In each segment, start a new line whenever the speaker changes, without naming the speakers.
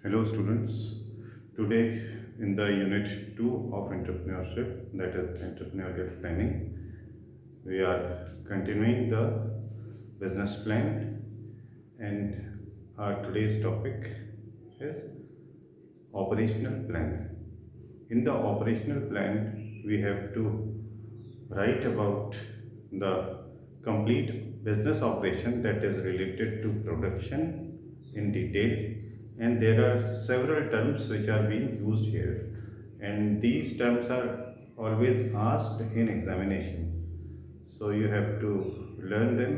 Hello students. Today in the unit 2 of entrepreneurship, that is entrepreneurial planning, we are continuing the business plan, and our today's topic is operational plan. In the operational plan, we have to write about the complete business operation that is related to production in detail, and there are several terms which are being used here, and these terms are always asked in examination, so you have to learn them,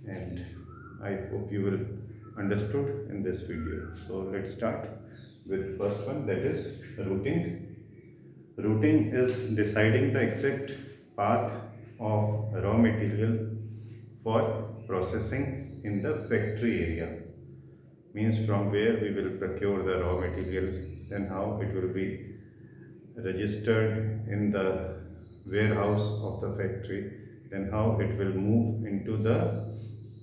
and I hope you will understood in this video. So let's start with first one, that is routing. Routing is deciding the exact path of raw material for processing in the factory area. Means from where we will procure the raw material, then how it will be registered in the warehouse of the factory, then how it will move into the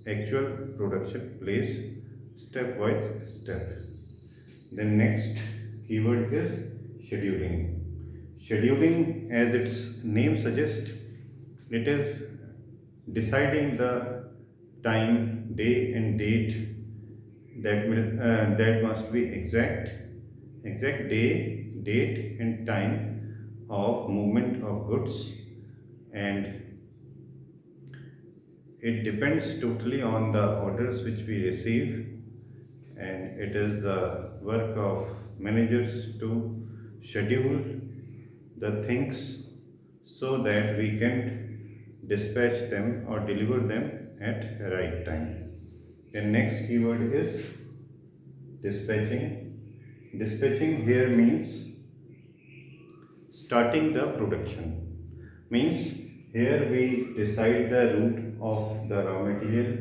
actual production place, stepwise step. Then next keyword is scheduling. Scheduling, as its name suggests, it is deciding the time, day, and date that must be exact day, date, and time of movement of goods, and it depends totally on the orders which we receive, and it is the work of managers to schedule the things so that we can dispatch them or deliver them at right time. The next keyword is dispatching. Dispatching here means starting the production. Means here we decide the route of the raw material.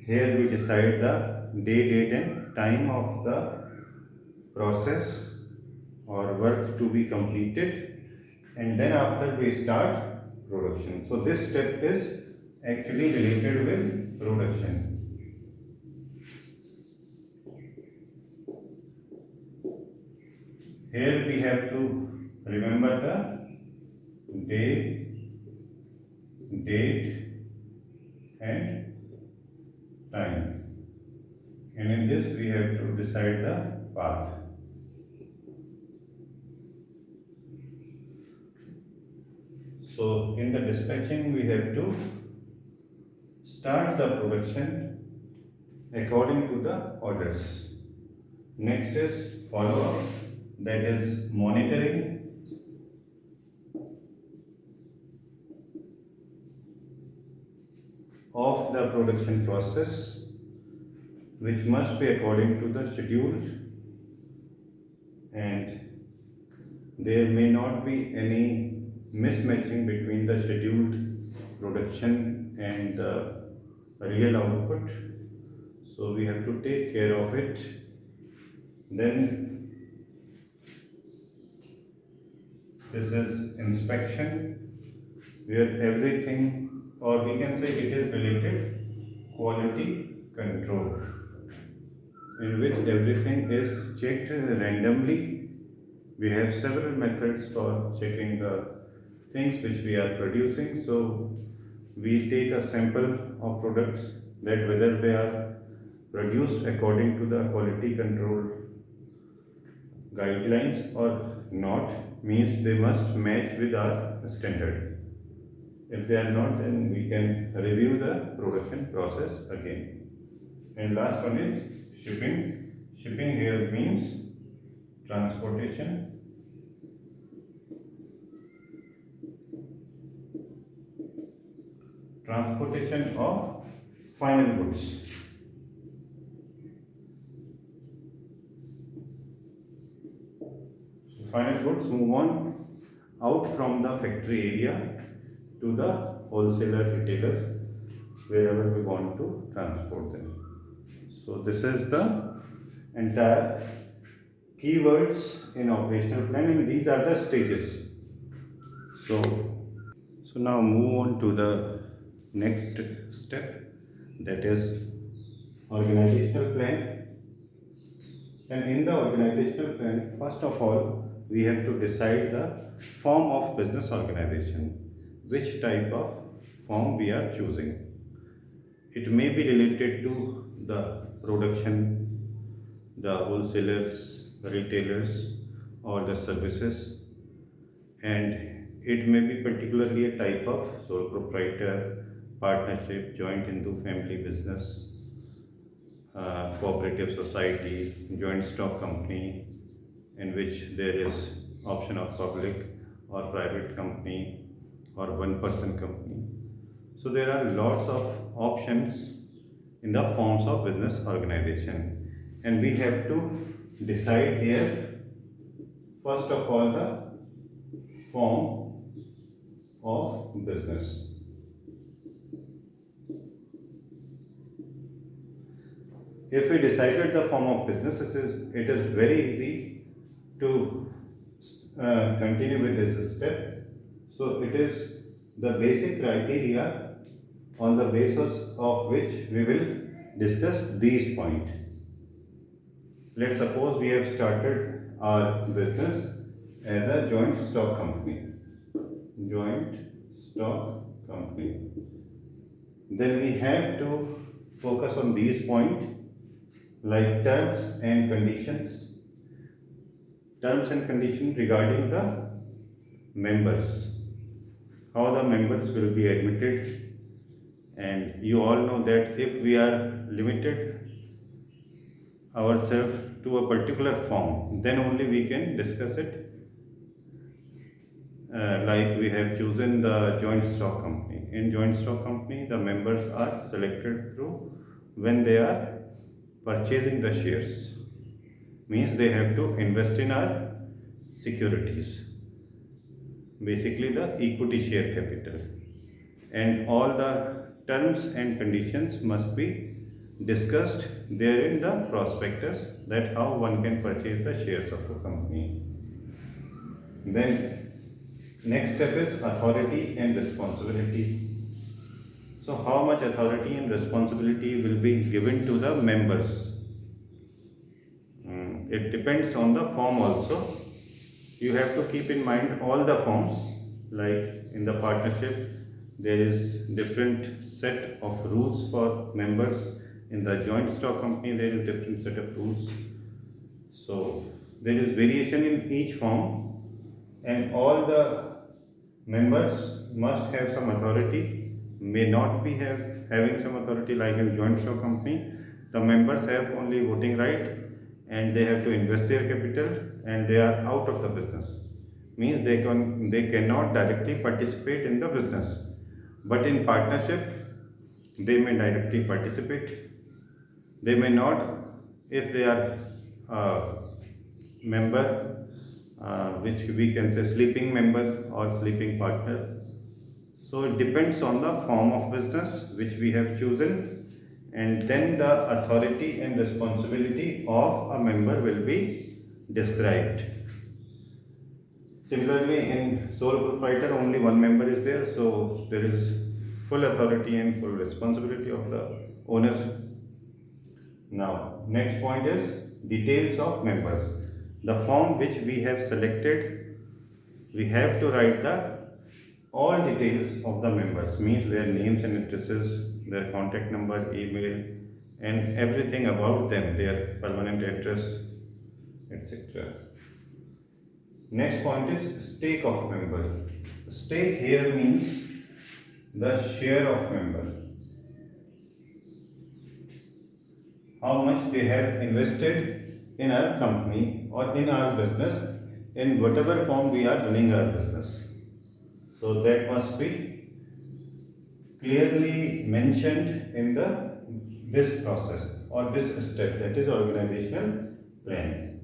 Here we decide the day, date, and time of the process or work to be completed, and then after we start production. So this step is actually related with production. Here we have to remember the day, date, and time, and in this we have to decide the path. So in the dispatching we have to start the production according to the orders. Next is follow up, that is monitoring of the production process, which must be according to the schedule, and there may not be any mismatching between the scheduled production and the real output, so we have to take care of it. Then this is inspection, where everything, or we can say it is related quality control, in which everything is checked randomly. We have several methods for checking the things which we are producing. So we take a sample of products, that whether they are produced according to the quality control guidelines or not, means they must match with our standard. If they are not, then we can review the production process again. And last one is shipping. Shipping here means transportation of final goods. So final goods move on out from the factory area to the wholesaler retailer, wherever we want to transport them. So this is the entire keywords in operational planning. These are the stages. So now move on to the next step, that is organizational plan. And in the organizational plan, first of all, we have to decide the form of business organization, which type of form we are choosing. It may be related to the production, the wholesalers, retailers, or the services, and it may be particularly a type of sole proprietor, partnership, joint Hindu family business, cooperative society, joint stock company, in which there is option of public or private company or one person company. So there are lots of options in the forms of business organization, and we have to decide here first of all the form of business. If we decided the form of business, it is very easy to continue with this step. So it is the basic criteria on the basis of which we will discuss these points. Let's suppose we have started our business as a joint stock company. Joint stock company. Then we have to focus on these points like terms and conditions. Terms and conditions regarding the members. How the members will be admitted, and you all know that if we are limited ourselves to a particular form, then only we can discuss it. Like we have chosen the joint stock company. In joint stock company, the members are selected through when they are purchasing the shares. Means they have to invest in our securities. Basically, the equity share capital. And all the terms and conditions must be discussed there in the prospectus, that how one can purchase the shares of a company. Then next step is authority and responsibility. So how much authority and responsibility will be given to the members? It depends on the form also. You have to keep in mind all the forms, like in the partnership there is different set of rules for members. In the joint stock company there is different set of rules. So there is variation in each form, and all the members must have some authority, may not be having some authority. Like in joint stock company, the members have only voting right, and they have to invest their capital, and they are out of the business. Means they cannot directly participate in the business. But in partnership, they may directly participate. They may not, if they are member, which we can say sleeping member or sleeping partner. So it depends on the form of business which we have chosen, and then the authority and responsibility of a member will be described. Similarly, in sole proprietor, only one member is there, so there is full authority and full responsibility of the owner. Now, next point is details of members. The form which we have selected, we have to write the all details of the members, means their names and addresses, their contact number, email, and everything about them, their permanent address, etc. Next point is stake of member. Stake here means the share of member. How much they have invested in our company or in our business, in whatever form we are running our business. So that must be clearly mentioned in this process or this step, that is organizational plan.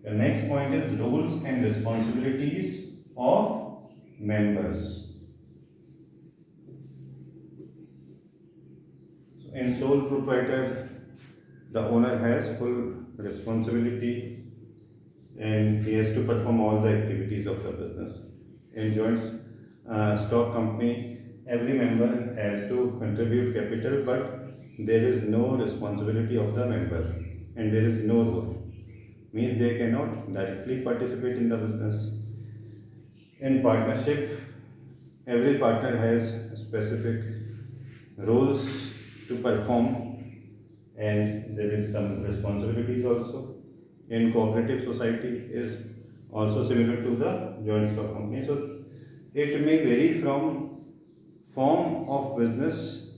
The next point is roles and responsibilities of members. In sole proprietor, the owner has full responsibility and he has to perform all the activities of the business. In joint stock company, every member has to contribute capital, but there is no responsibility of the member and there is no role. means they cannot directly participate in the business. In partnership, every partner has specific roles to perform, and there is some responsibilities also. In cooperative society is also similar to the joint stock company. So it may vary from form of business,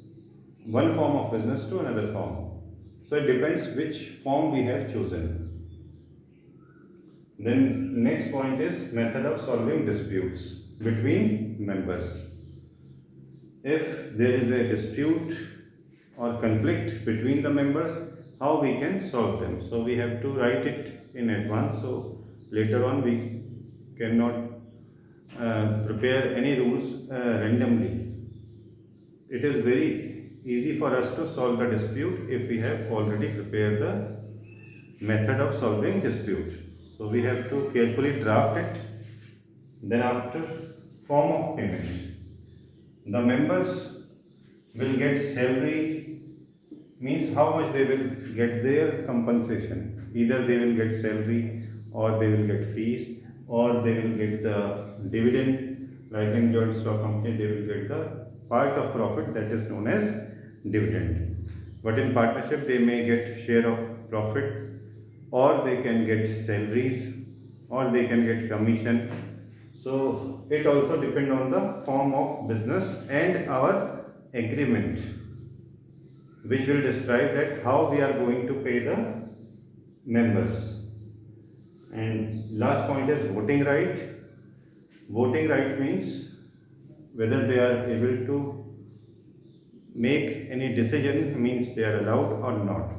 one form of business to another form. So it depends which form we have chosen. Then next point is method of solving disputes between members. If there is a dispute or conflict between the members, how we can solve them. So we have to write it in advance, so later on we cannot prepare any rules randomly. It is very easy for us to solve the dispute if we have already prepared the method of solving dispute. So we have to carefully draft it. Then after, form of payment. The members will get salary, means how much they will get their compensation. Either they will get salary, or they will get fees, or they will get the dividend. Like in joint stock company, they will get the part of profit that is known as dividend. But in partnership, they may get share of profit, or they can get salaries, or they can get commission. So it also depends on the form of business and our agreement, which will describe that how we are going to pay the members. And last point is voting right. Voting right means whether they are able to make any decision, means they are allowed or not.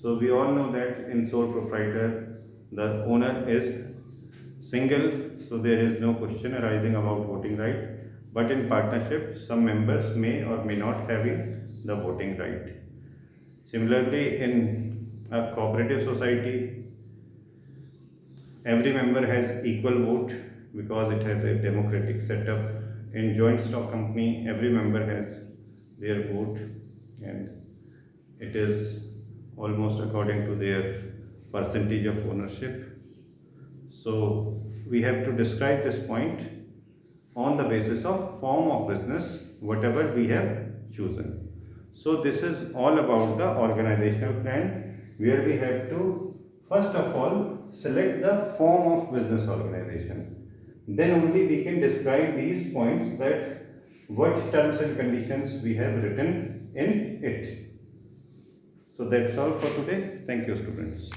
So we all know that in sole proprietor the owner is single, so there is no question arising about voting right. But in partnership, some members may or may not having the voting right. Similarly, in a cooperative society, every member has equal vote because it has a democratic setup. In joint stock company, every member has their vote, and it is almost according to their percentage of ownership. So we have to describe this point on the basis of form of business, whatever we have chosen. So this is all about the organizational plan, where we have to first of all select the form of business organization. Then only we can describe these points, that what terms and conditions we have written in it. So that's all for today. Thank you, students.